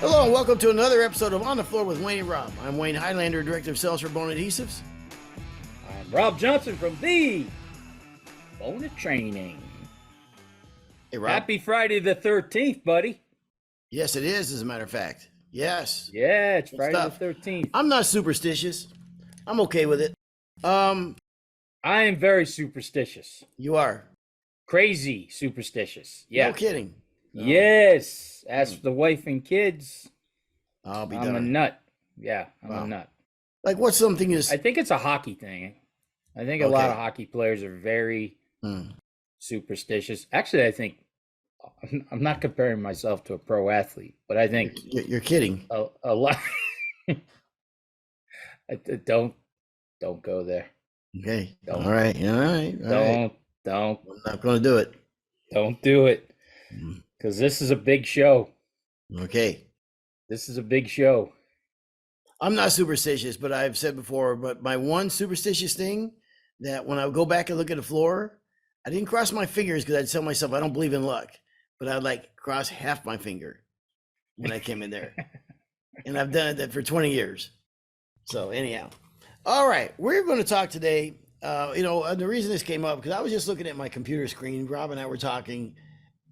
Hello and welcome to another episode of On the Floor with Wayne and Rob. I'm Wayne Highlander, Director of Sales for Bona Adhesives. I'm Rob Johnson from the Bona Training. Hey, Rob. Happy Friday the 13th, buddy. Yes, it is, as a matter of fact. Yes. Yeah, it's Good Friday stuff. the 13th. I'm not superstitious. I'm okay with it. I am very superstitious. You are. Crazy superstitious. Yeah. No kidding. No. Yes. As for the wife and kids, I'll be I'm done. a nut. Yeah, I'm Wow. a nut. Like what's something is... I think it's a hockey thing. I think a lot of hockey players are very superstitious. Actually, I think I'm not comparing myself to a pro athlete, but I think You're kidding. a lot. Don't go there. Okay. Don't. All right. All right. All right. Don't. I'm not going to do it. Don't do it. Because this is a big show. Okay. This is a big show. I'm not superstitious, but I've said before, but my one superstitious thing that when I go back and look at the floor, I didn't cross my fingers because I'd tell myself I don't believe in luck, but I'd like cross half my finger when I came in there. And I've done that for 20 years. So anyhow, all right, we're going to talk today. The reason this came up, because I was just looking at my computer screen. Rob and I were talking,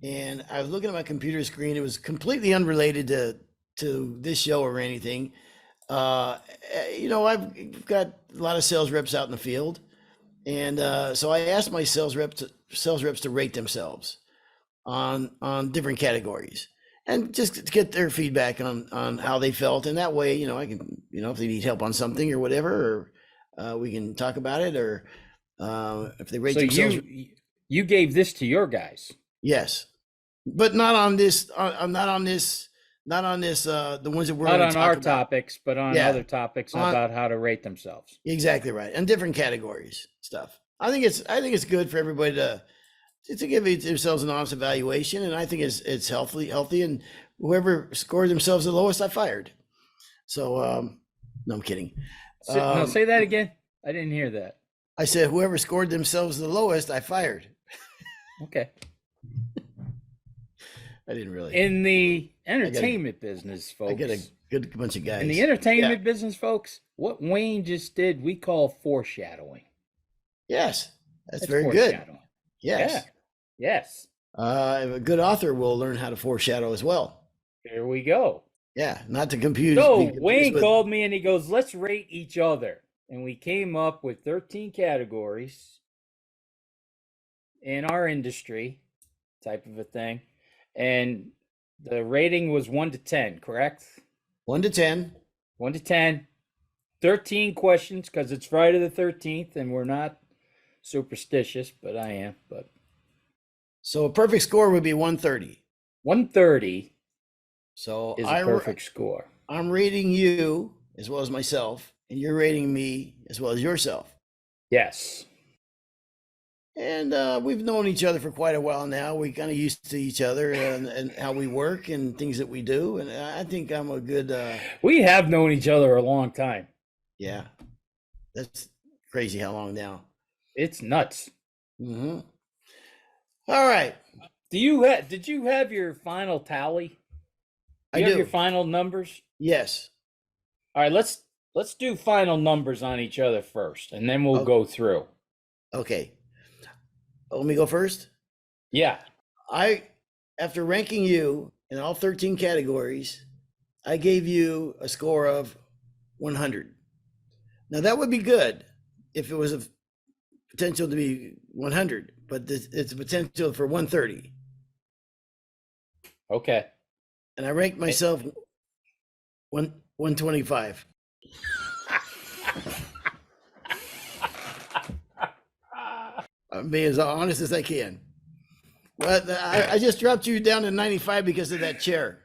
and I was looking at my computer screen. It was completely unrelated to this show or anything. I've got a lot of sales reps out in the field, and so I asked my sales reps to rate themselves on different categories, and just to get their feedback on how they felt. And that way, I can, if they need help on something or whatever, or we can talk about it, or if they rate themselves. You gave this to your guys. Yes, but not on this. Not on this, the ones that we're not going on to talk our about. Topics, but on other topics about how to rate themselves. Exactly right, and different categories stuff. I think it's good for everybody to give themselves an honest evaluation, and I think it's healthy. And whoever scored themselves the lowest, I fired. So no, I'm kidding. No, say that again. I didn't hear that. I said whoever scored themselves the lowest, I fired. Okay. I didn't really. In the entertainment business, folks. I get a good bunch of guys. In the entertainment business, folks, what Wayne just did, we call foreshadowing. Yes, that's very good. Yes. Yeah. Yes. A good author will learn how to foreshadow as well. Here we go. Yeah, not to confuse. So Wayne called me and he goes, let's rate each other. And we came up with 13 categories in our industry, type of a thing. And the rating was 1 to 10, correct? 1 to 10. 1 to 10. 13 questions, because it's Friday the 13th, and we're not superstitious, but I am. But so a perfect score would be 130. 130 so is a perfect score. I'm rating you as well as myself, and you're rating me as well as yourself. Yes. And we've known each other for quite a while now. We're kind of used to each other and how we work and things that we do. And I think I'm a good... we have known each other a long time. Yeah. That's crazy how long now. It's nuts. Mm-hmm. All right. Did you have your final tally? I do. Have your final numbers? Yes. All right, let's do final numbers on each other first, and then we'll go through. Okay. Let me go first. Yeah. After ranking you in all 13 categories, I gave you a score of 100. Now that would be good if it was a potential to be 100, but it's a potential for 130. Okay. And I ranked myself 125. I'm being as honest as I can. But I just dropped you down to 95 because of that chair.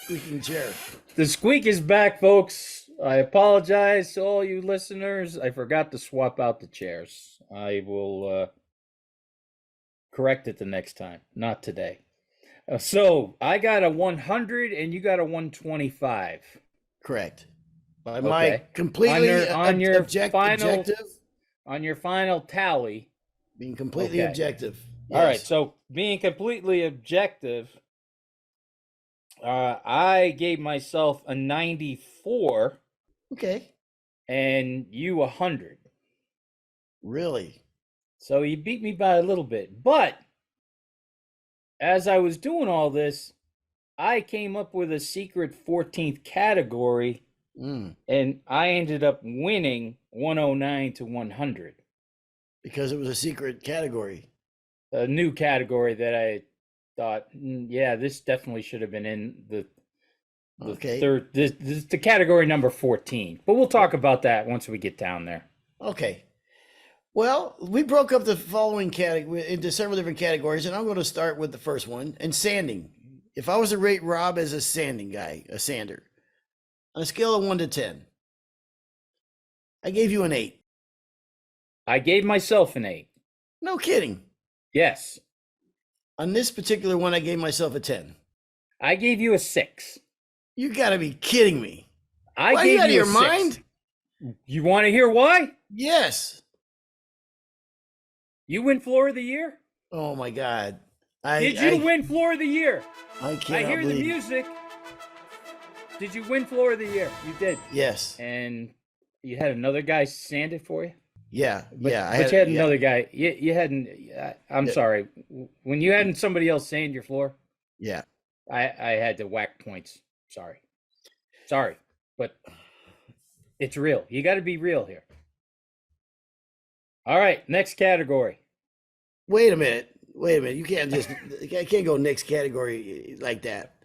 Squeaking chair. The squeak is back, folks. I apologize to all you listeners. I forgot to swap out the chairs. I will correct it the next time. Not today. So I got a 100 and you got a 125. Correct. By my completely objective. On your final tally. Being completely objective. Yes. All right. So being completely objective, I gave myself a 94 Okay. and you 100. Really? So you beat me by a little bit. But as I was doing all this, I came up with a secret 14th category Mm. and I ended up winning 109 to 100. Because it was a secret category. A new category that I thought, yeah, this definitely should have been in the Okay. third, this is the category number 14. But we'll talk about that once we get down there. Okay. Well, we broke up the following category into several different categories, and I'm going to start with the first one, and sanding. If I was to rate Rob as a sanding guy, a sander, on a scale of 1 to 10, I gave you an 8. I gave myself an 8. No kidding. Yes. On this particular one, I gave myself a 10. I gave you a 6. You got to be kidding me. I Are gave you out of you your a 6. mind? You want to hear why? Yes. You win floor of the year? Oh my God. Did you win floor of the year? I can't I hear the music. Did you win floor of the year? You did. Yes. And you had another guy sand it for you? Yeah. But, yeah. But you had another guy. You hadn't. I'm sorry. When you hadn't somebody else sand your floor, Yeah. I had to whack points. Sorry. But it's real. You got to be real here. All right. Next category. Wait a minute. You can't I can't go next category like that.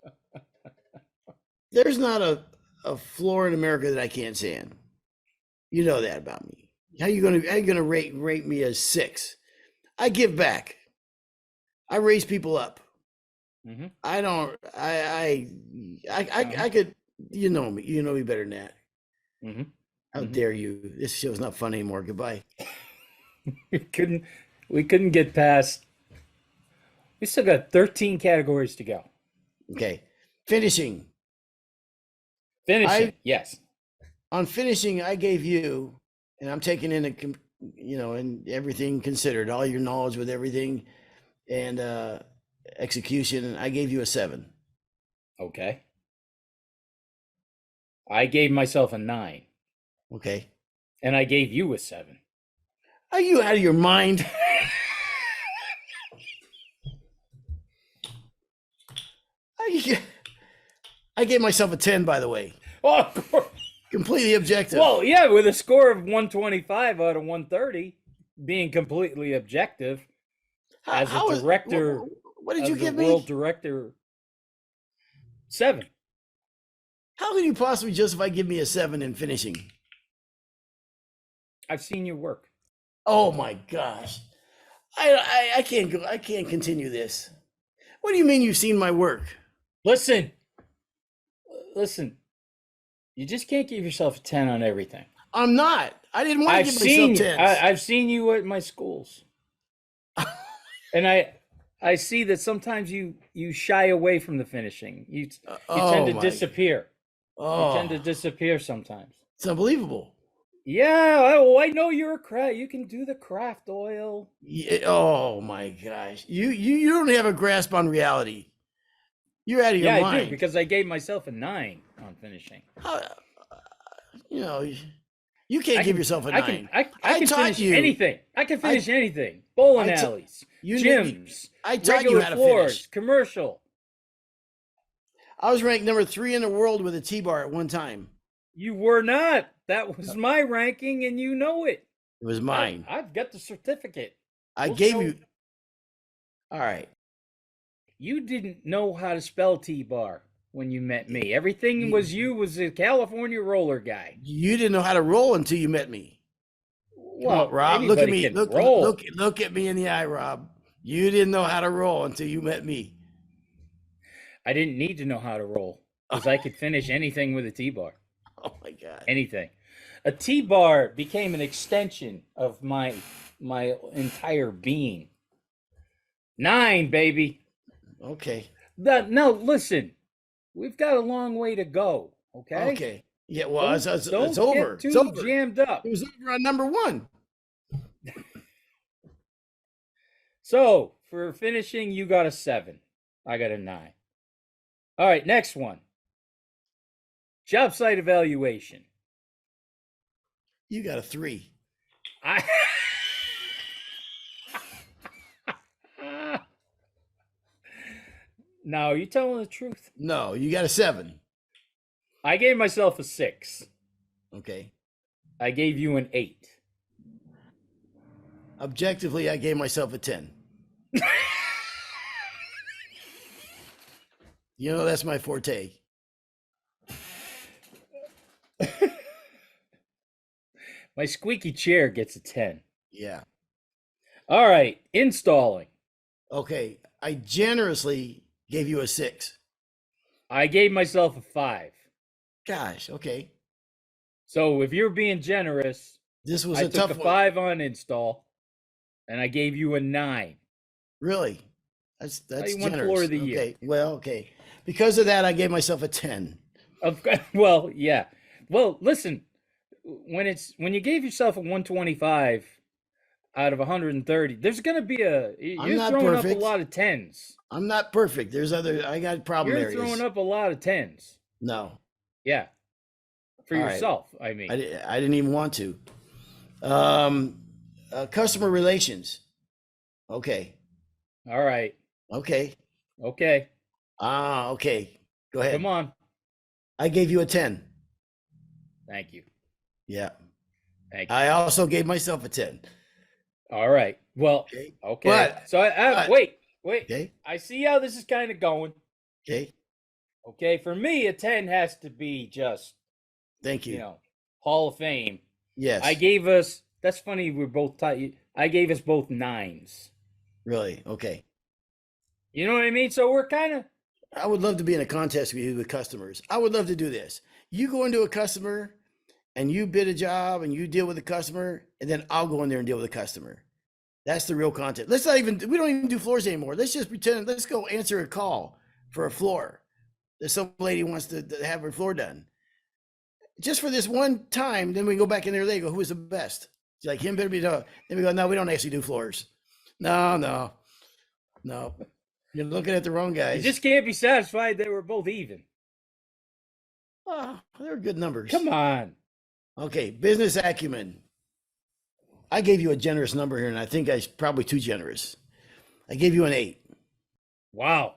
There's not a floor in America that I can't sand. You know that about me. How you gonna rate me as 6? I give back. I raise people up. Mm-hmm. I don't. I could. You know me. You know me better than that. Mm-hmm. How dare you? This show's not fun anymore. Goodbye. We couldn't get past. We still got 13 categories to go. Okay. Finishing. Yes. On finishing, I gave you, and I'm taking in and everything considered, all your knowledge with everything, and execution. I gave you a 7. Okay. I gave myself a 9. Okay. And I gave you a 7. Are you out of your mind? I gave myself a 10, by the way. Oh, of course. Completely objective. Well, yeah, with a score of 125 out of 130, being completely objective. As a director, what did you give me? World director, 7. How can you possibly justify giving me a 7 in finishing? I've seen your work. Oh my gosh. I can't go. I can't continue this. What do you mean you've seen my work? Listen. You just can't give yourself a 10 on everything. I'm not. I didn't want to give myself 10s. I've seen you at my schools. And I see that sometimes you shy away from the finishing. You tend to disappear. You tend to disappear sometimes. It's unbelievable. Yeah, I know you're a craft. You can do the craft oil. Yeah, oh my gosh. You don't have a grasp on reality. You're out of your mind. Yeah, I do, because I gave myself a 9 on finishing. You can't give yourself a 9. I can finish anything. I can finish anything. Bowling alleys, gyms, I taught regular you how to floors, finish. commercial. I was ranked number 3 in the world with a T-bar at one time. You were not. That was my ranking, and you know it. It was mine. I've got the certificate. I gave you. All right. You didn't know how to spell T-bar when you met me. Everything was a California roller guy. You didn't know how to roll until you met me. Well, Rob, look at me. Look at me in the eye, Rob. You didn't know how to roll until you met me. I didn't need to know how to roll because I could finish anything with a T-bar. Oh my God. Anything. A T-bar became an extension of my entire being. 9, baby. Okay. Now listen, we've got a long way to go. Okay. Okay. Yeah. Well, it's over. Get too it's over. Jammed up. It was over on number 1. So for finishing, you got a 7. I got a 9. All right, next one. Job site evaluation. You got a 3. I No, you telling the truth? No, you got a 7. I gave myself a 6. Okay. I gave you an 8. Objectively, I gave myself a 10. You know, that's my forte. My squeaky chair gets a 10. Yeah. All right, installing. Okay. I generously gave you a 6. I gave myself a 5. Gosh. Okay. So if you're being generous, This was I a took tough a one. 5 on install, and I gave you a 9. Really? That's you won generous. floor of the year. Okay. Well, okay. Because of that, I gave myself a 10. Well, yeah. Well, listen, when you gave yourself a 125 out of 130, there's going to be I'm you're not throwing up perfect. a lot of 10s. I'm not perfect. I got problem You're areas. throwing up a lot of 10s. No. Yeah. For All right. yourself, I mean. I didn't even want to. Customer relations. Okay. All right. Okay. Okay. Okay. Go ahead. Come on. I gave you a 10. Thank you. Yeah. Thank you. I also gave myself a 10. All right. Well, Okay. okay. But- So wait. Okay. I see how this is kind of going. Okay. Okay. For me, a 10 has to be just, Thank you. Hall of Fame. Yes. I gave us, that's funny, we're both tight. I gave us both 9s. Really? Okay. You know what I mean? So we're kind of, I would love to be in a contest with you with customers. I would love to do this. You go into a customer and you bid a job and you deal with the customer, and then I'll go in there and deal with the customer. That's the real content. We don't even do floors anymore. Let's just pretend, let's go answer a call for a floor. There's some lady wants to have her floor done. Just for this one time, then we go back in there, they go, who is the best? It's like, him better be done. Then we go, no, we don't actually do floors. No. You're looking at the wrong you guys. just can't be satisfied they were both even. Oh, they're good numbers. Come on. Okay, business acumen. I gave you a generous number here, and I think I was probably too generous. I gave you an 8. Wow.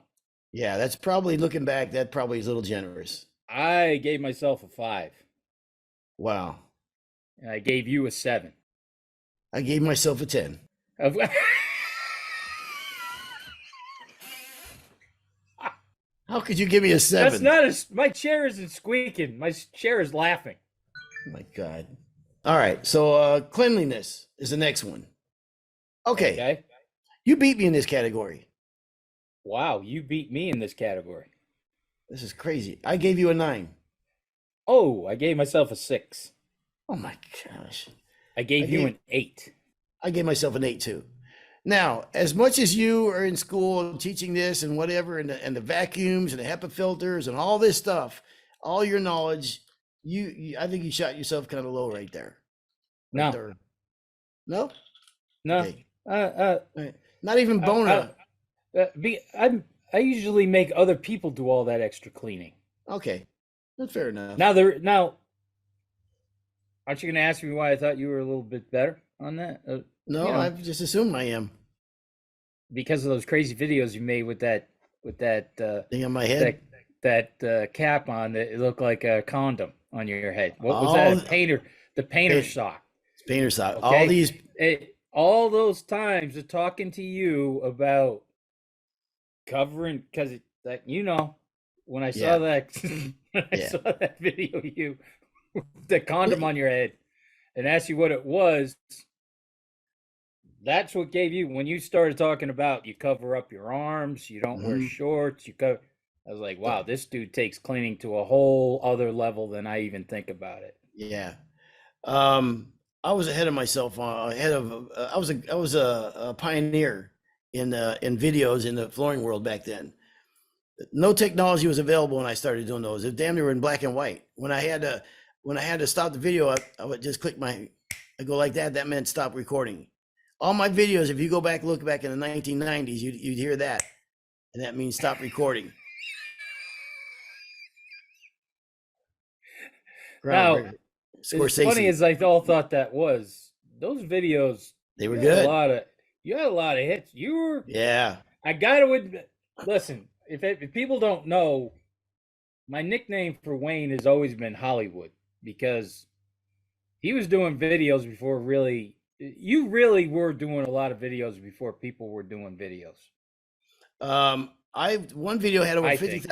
Yeah, that's probably, looking back, that probably is a little generous. I gave myself a 5. Wow. And I gave you a 7. I gave myself a 10. How could you give me a 7? That's not my chair isn't squeaking. My chair is laughing. Oh my God. All right. So cleanliness is the next one. Okay. You beat me in this category. Wow, you beat me in this category. This is crazy. I gave you a 9. Oh, I gave myself a 6. Oh my gosh. I gave you an 8. I gave myself an 8 too. Now, as much as you are in school teaching this and whatever, and the vacuums and the HEPA filters and all this stuff, all your knowledge, I think you shot yourself kind of low right there. No. There. No? No. Okay. Right. Not even Bona. I usually make other people do all that extra cleaning. Okay. That's fair enough. Now, aren't you going to ask me why I thought you were a little bit better on that? No, I've just assumed I am. Because of those crazy videos you made with that thing on my head, that cap on that it looked like a condom on your head. What was that? The painter sock. Painter sock. Okay? All those times of talking to you about covering, because when I saw that saw that video of you the condom on your head and asked you what it was. That's what gave you, when you started talking about you cover up your arms, you don't wear shorts, I was like, wow, this dude takes cleaning to a whole other level than I even think about it. Yeah. I was ahead of myself. I was a pioneer in videos in the flooring world back then. No technology was available when I started doing those. It damn near in black and white. When I had to stop the video, I would just click I go like that. That meant stop recording. All my videos, if you go back, look back in the 1990s, you'd hear that. And that means stop recording. Now, Groundbreaker. as funny Scorsese. as I all thought that was, those videos, They were you had a good. lot of you had a lot of hits. You were Yeah. I gotta admit, listen, if people don't know, my nickname for Wayne has always been Hollywood because he was doing videos before really you really were doing a lot of videos before people were doing videos. I one video had I think.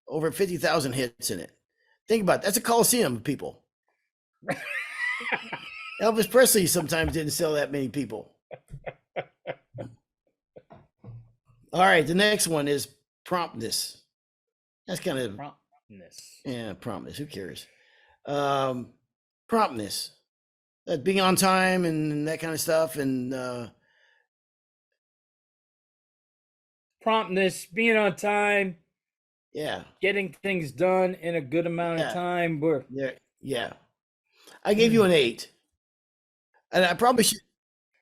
over 50,000 hits in it. Think about it. That's a coliseum of people. Elvis Presley sometimes didn't sell that many people. All right, the next one is promptness. That's kind of Promptness. yeah, promptness. Who cares? Promptness. That being on time and that kind of stuff. And Promptness, being on time, yeah, getting things done in a good amount of yeah, time. Where yeah. I gave you an 8, and I probably should.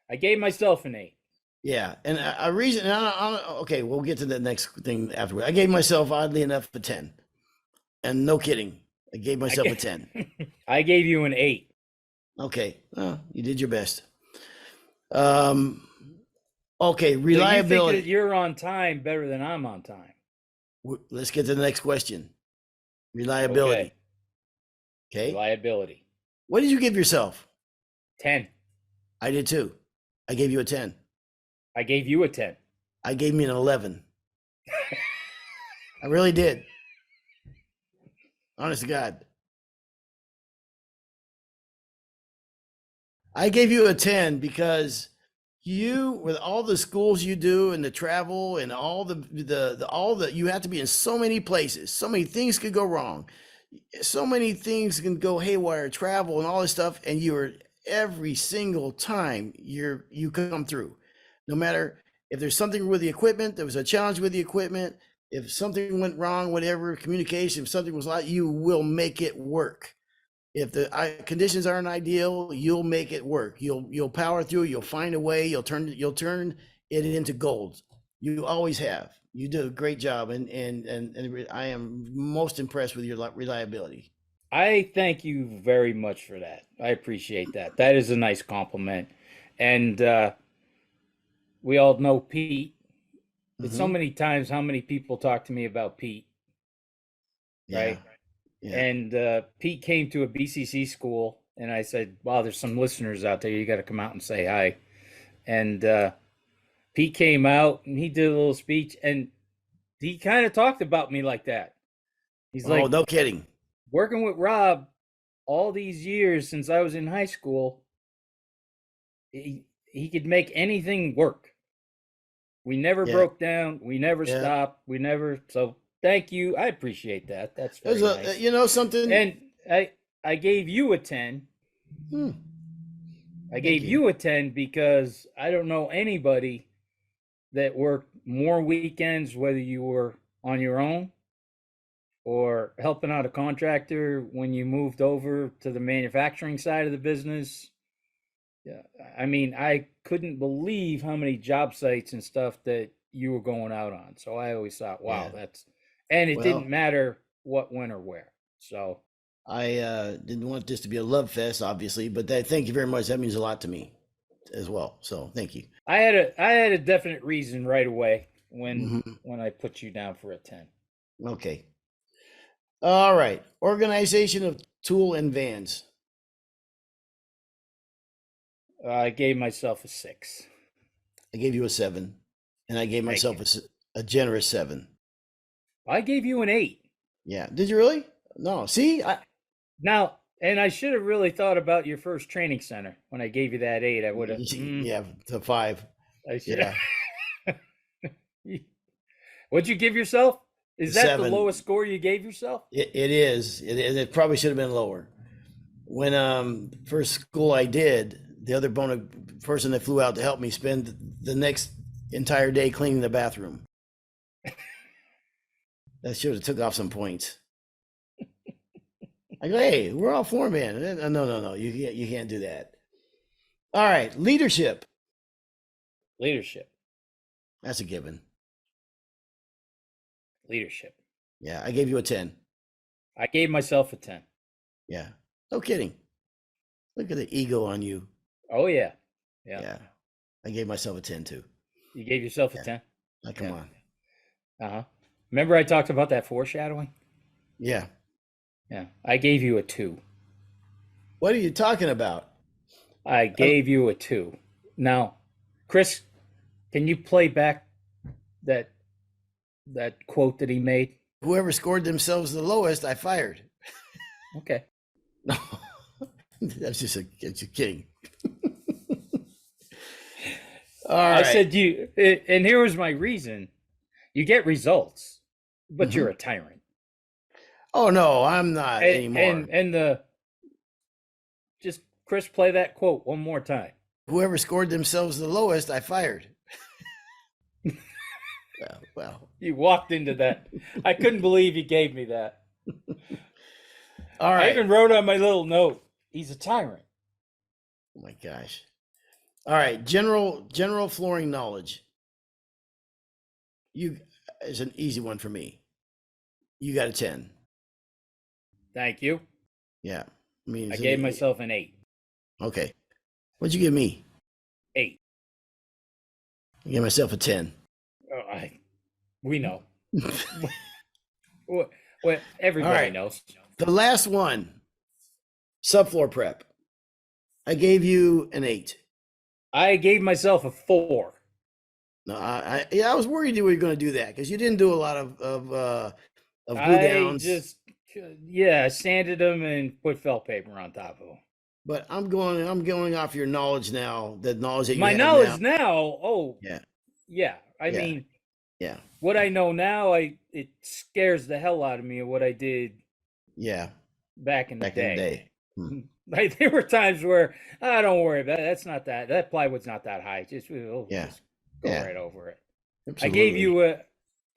I gave myself an 8. Yeah, and a reason. Okay, we'll get to the next thing afterward. I gave myself, oddly enough, a 10, and no kidding, I gave myself a 10. I gave you an 8. Okay, well, you did your best. Okay, So you reliability. think that you're on time better than I'm on time. Let's get to the next question. Reliability. Okay. Reliability. What did you give yourself? 10. I did too. I gave you a 10. I gave you a 10. I gave me an 11. I really did. Honest to God. I gave you a 10 because you, with all the schools you do and the travel and all the you have to be in so many places. So many things could go wrong. So many things can go haywire, travel and all this stuff. And you are every single time you come through. No matter if there's something with the equipment, there was a challenge with the equipment. If something went wrong, whatever, communication, if something was like, you will make it work. If the conditions aren't ideal, you'll make it work. You'll power through. You'll find a way. You'll turn it into gold. You always have. You do a great job, and I am most impressed with your reliability. I thank you very much for that. I appreciate that. That is a nice compliment. And we all know Pete. It's so many times how many people talk to me about Pete, right? Yeah. And Pete came to a BCC school, and I said, "Wow, there's some listeners out there. You got to come out and say hi." And Pete came out and he did a little speech, and he kind of talked about me like that. He's like, "Oh, no kidding." Working with Rob all these years since I was in high school, he could make anything work. We never broke down. We never stopped. We never. So thank you. I appreciate that. That's very nice. You know something. And I gave you a 10. I gave you a 10 because I don't know anybody that worked more weekends, whether you were on your own or helping out a contractor when you moved over to the manufacturing side of the business. Yeah, I mean, I couldn't believe how many job sites and stuff that you were going out on. So I always thought, wow, and it didn't matter what, when, or where. So I didn't want this to be a love fest, obviously, but thank you very much. That means a lot to me as well. So thank you. I had a definite reason right away when I put you down for a 10. Okay. All right. Organization of tool and vans. I gave myself a 6. I gave you a 7, and I gave myself a generous 7. I gave you an 8. Yeah. Did you really? No. See, now, and I should have really thought about your first training center when I gave you that 8. I would have. Yeah, to 5. I should have. What'd you give yourself? Is that 7. the lowest score you gave yourself? It is. It probably should have been lower. When first school I did, the other Bona person that flew out to help me spend the next entire day cleaning the bathroom. That should have took off some points. I go, hey, we're all foreman. No, you can't do that. All right, leadership. Leadership. That's a given. Leadership. Yeah, I gave you a 10. I gave myself a 10. Yeah, No kidding. Look at the ego on you. Oh yeah. Yeah. I gave myself a 10 too. You gave yourself a 10? Come on. Uh-huh. Remember I talked about that foreshadowing? Yeah. Yeah. I gave you a 2. What are you talking about? I gave you a 2. Now, Chris, can you play back that quote that he made? Whoever scored themselves the lowest, I fired. Okay. No, that's just a kidding. All right. I said and here was my reason. You get results, but you're a tyrant. Oh no, I'm not anymore. And just Chris, play that quote one more time. Whoever scored themselves the lowest, I fired. Well, you walked into that. I couldn't believe you gave me that. All right. I even wrote on my little note, he's a tyrant. Oh my gosh. All right, general flooring knowledge. It's an easy one for me. You got a 10. Thank you. Yeah. I gave myself an 8. Okay. What'd you give me? 8. I gave myself a 10. Oh, we know. Well, everybody knows. The last one, subfloor prep. I gave you an 8. I gave myself a 4. No, I was worried you were going to do that because you didn't do a lot of glue downs. I sanded them and put felt paper on top of them. But I'm going off your knowledge now. The knowledge that you my have knowledge now. Oh yeah. I mean, yeah. What I know now, it scares the hell out of me of what I did. Yeah. Back in the day. Like there were times where don't worry about it. That's not that plywood's not that high. Just go right over it. Absolutely.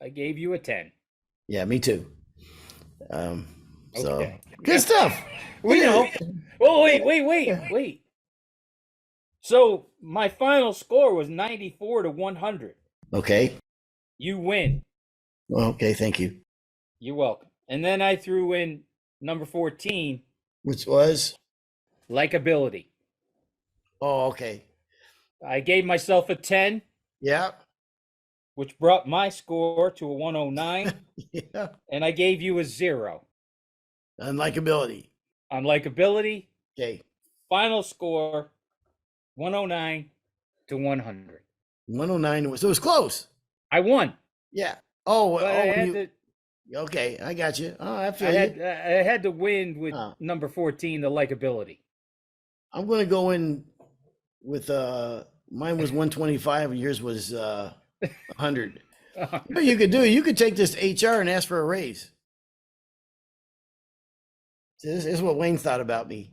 I gave you a 10. Yeah, me too. Okay. So good stuff. We know. Oh wait. So my final score was 94 to 100. Okay. You win. Well, okay, thank you. You're welcome. And then I threw in number 14, which was likability. Oh, okay. I gave myself a 10. Yeah. Which brought my score to a 109. Yeah. And I gave you a 0. On likability. Okay. Final score 109 to 100. 109. So it was close. I won. Yeah. Okay, I got you. Oh, I feel you. I had to win with number 14, the likability. I'm going to go in with mine was 125 and yours was 100. What you could do, you could take this HR and ask for a raise. This is what Wayne thought about me.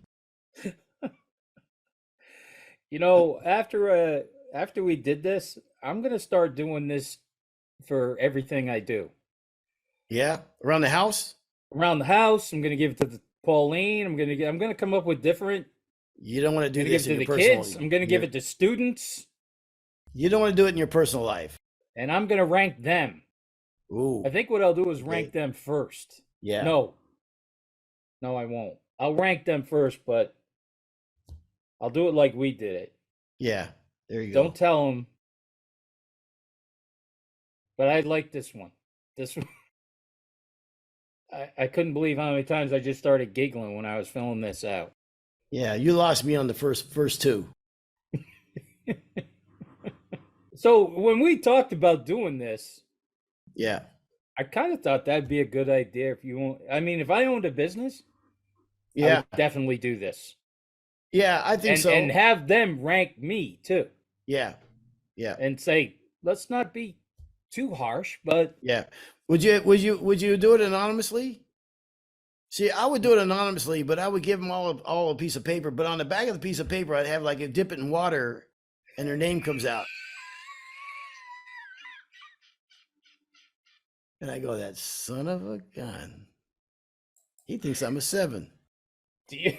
After we did this, I'm going to start doing this for everything I do. Yeah, around the house. I'm going to give it to Pauline. I'm going to come up with different. You don't want to do this in your personal life. I'm going to give it to students. You don't want to do it in your personal life. And I'm going to rank them. Ooh. I think what I'll do is rank them first. Yeah. No, I won't. I'll rank them first, but I'll do it like we did it. Yeah. There you go. Don't tell them. But I like this one. This one. I couldn't believe how many times I just started giggling when I was filling this out. Yeah, you lost me on the first two. So when we talked about doing this, yeah, I kind of thought that'd be a good idea if I owned a business, yeah, I would definitely do this. Yeah, I think so. And have them rank me too. Yeah. Yeah. And say, let's not be too harsh, but yeah. Would you do it anonymously? See, I would do it anonymously, but I would give them all a piece of paper. But on the back of the piece of paper, I'd have a dip it in water, and their name comes out. And I go, that son of a gun. He thinks I'm a 7. Do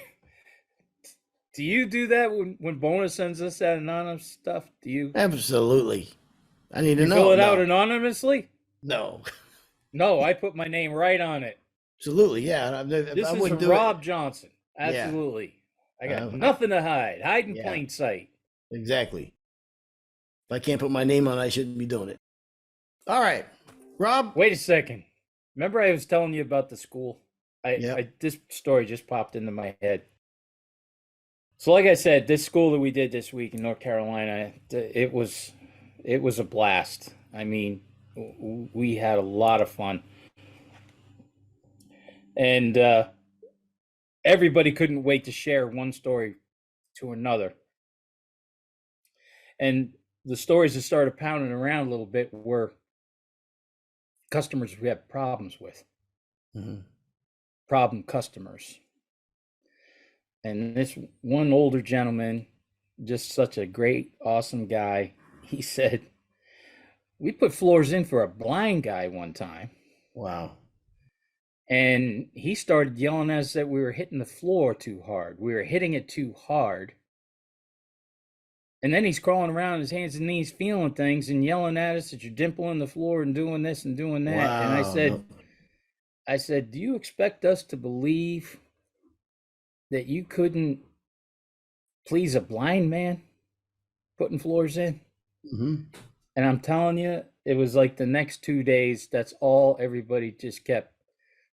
you do that when Bona sends us that anonymous stuff? Do you? Absolutely. I need to know. Fill it out anonymously? No. No, I put my name right on it. Absolutely, yeah. This is Rob Johnson. Absolutely. I got Uh, nothing to hide. Hide in yeah, plain sight. exactly. If I can't put my name on it, I shouldn't be doing it. All right, Rob. Wait a second. Remember I was telling you about the school? Yep. This story just popped into my head. So like I said, this school that we did this week in North Carolina, it was a blast. I mean, we had a lot of fun. And everybody couldn't wait to share one story to another. And the stories that started pounding around a little bit were customers we had problems with, Mm-hmm. problem customers. And this one older gentleman, just such a great, awesome guy, he said, we put floors in for a blind guy one time. Wow. And he started yelling at us that we were hitting the floor too hard. We were hitting it too hard. And then he's crawling around on his hands and knees, feeling things and yelling at us that you're dimpling the floor and doing this and doing that. Wow. And No. I said, do you expect us to believe that you couldn't please a blind man putting floors in? Mm-hmm. And I'm telling you, it was like the next 2 days, that's all everybody just kept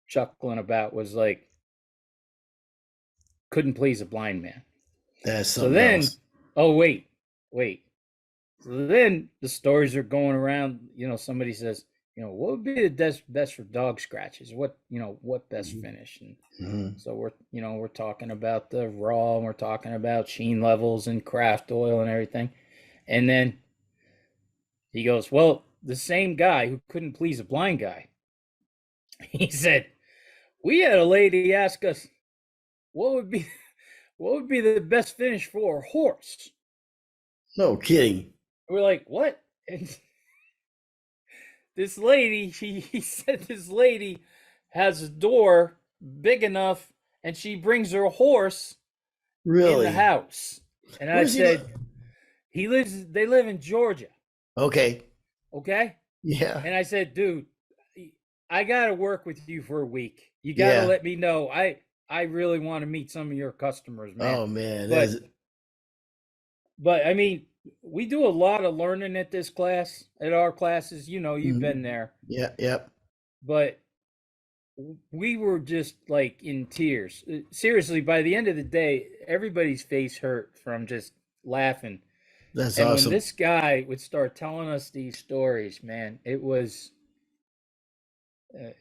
chuckling about was like, couldn't please a blind man. That's So something then, else. oh, wait. So then the stories are going around, somebody says, what would be the best for dog scratches? What best finish? And Mm-hmm. so we're talking about the raw, and we're talking about sheen levels and craft oil and everything. And then he goes, well, the same guy who couldn't please a blind guy, he said, we had a lady ask us what would be the best finish for a horse. No kidding. We're like, what? And this lady, he said this lady has a door big enough and she brings her horse in Really? the house. And I Where's he said, li- they live in Georgia. Okay. Okay? Yeah. And I said, dude, I got to work with you for a week. You got to Yeah. let me know. I really want to meet some of your customers, man. Oh man. But I mean, we do a lot of learning at this class, at our classes. You've Mhm. been there. Yeah. Yep. But we were just like in tears. Seriously, by the end of the day, everybody's face hurt from just laughing. That's And when awesome. this guy would start telling us these stories, man, it was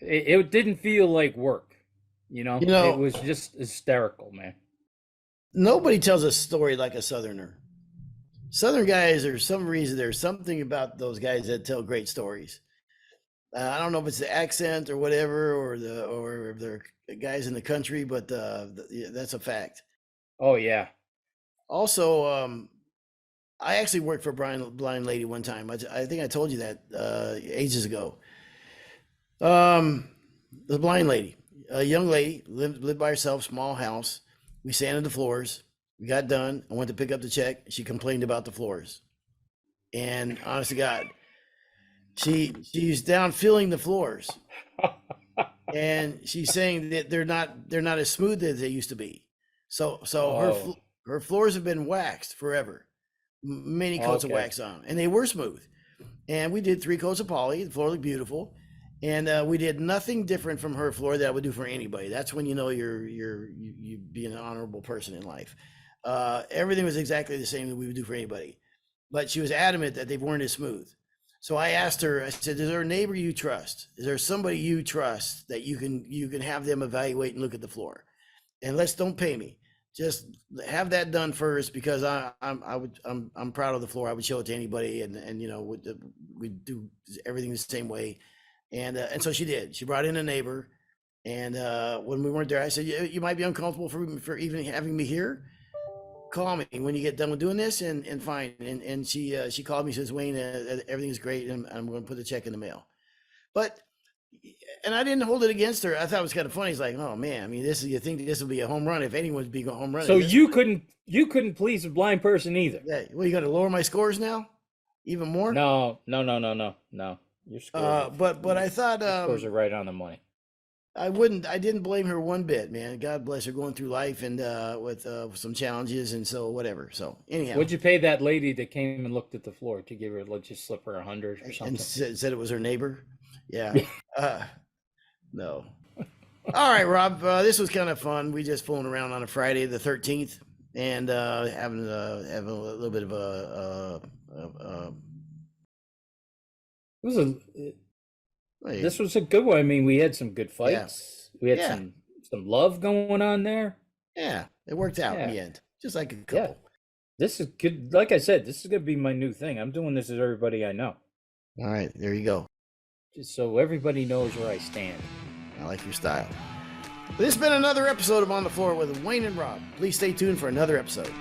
it didn't feel like work. It was just hysterical, man. Nobody tells a story like a Southerner. Southern guys, there's some reason, there's something about those guys that tell great stories. I don't know if it's the accent or whatever, or if they're guys in the country, but yeah, that's a fact. Oh yeah. Also, I actually worked for a blind lady one time. I think I told you that ages ago. The blind lady, a young lady, lived by herself, small house. We sanded the floors. We got done. I went to pick up the check. She complained about the floors, and honest to God, she's down feeling the floors, and she's saying that they're not as smooth as they used to be. So Oh, her floors have been waxed forever, many coats of okay. wax on, and they were smooth. And we did 3 coats of poly. The floor looked beautiful, and we did nothing different from her floor that I would do for anybody. That's when you know you be an honorable person in life. Everything was exactly the same that we would do for anybody, but she was adamant that they weren't as smooth. So I asked her, I said, is there a neighbor you trust? Is there somebody you trust that you can have them evaluate and look at the floor? And don't pay me. Just have that done first, because I'm proud of the floor. I would show it to anybody, and we do everything the same way. And so she did. She brought in a neighbor, and when we weren't there, I said, you might be uncomfortable for even having me here. Call me when you get done with doing this, and fine. And she called me, says, Wayne, everything's great, and I'm going to put the check in the mail. But and I didn't hold it against her. I thought it was kind of funny. It's like, oh man, I mean, you think this would be a home run if anyone's being a home run? So you couldn't please a blind person either. Yeah. Well, you got to lower my scores now, even more. No. Your scores are But I thought your scores are right on the money. I didn't blame her one bit, man. God bless her going through life and with some challenges and so whatever. So anyhow, What'd you pay that lady that came and looked at the floor to give her, let's just slip her 100 or something? and said it was her neighbor. Yeah. No. All right, Rob. This was kind of fun. We just fooling around on a Friday the 13th and having a little bit of It was this was a good one. I mean, we had some good fights. We had some love going on there. Yeah, it worked out in the end, just like a couple. Yeah. This is good. Like I said, this is gonna be my new thing. I'm doing this with everybody I know. All right, there you go. Just so everybody knows where I stand. I like your style. This has been another episode of On the Floor with Wayne and Rob. Please stay tuned for another episode.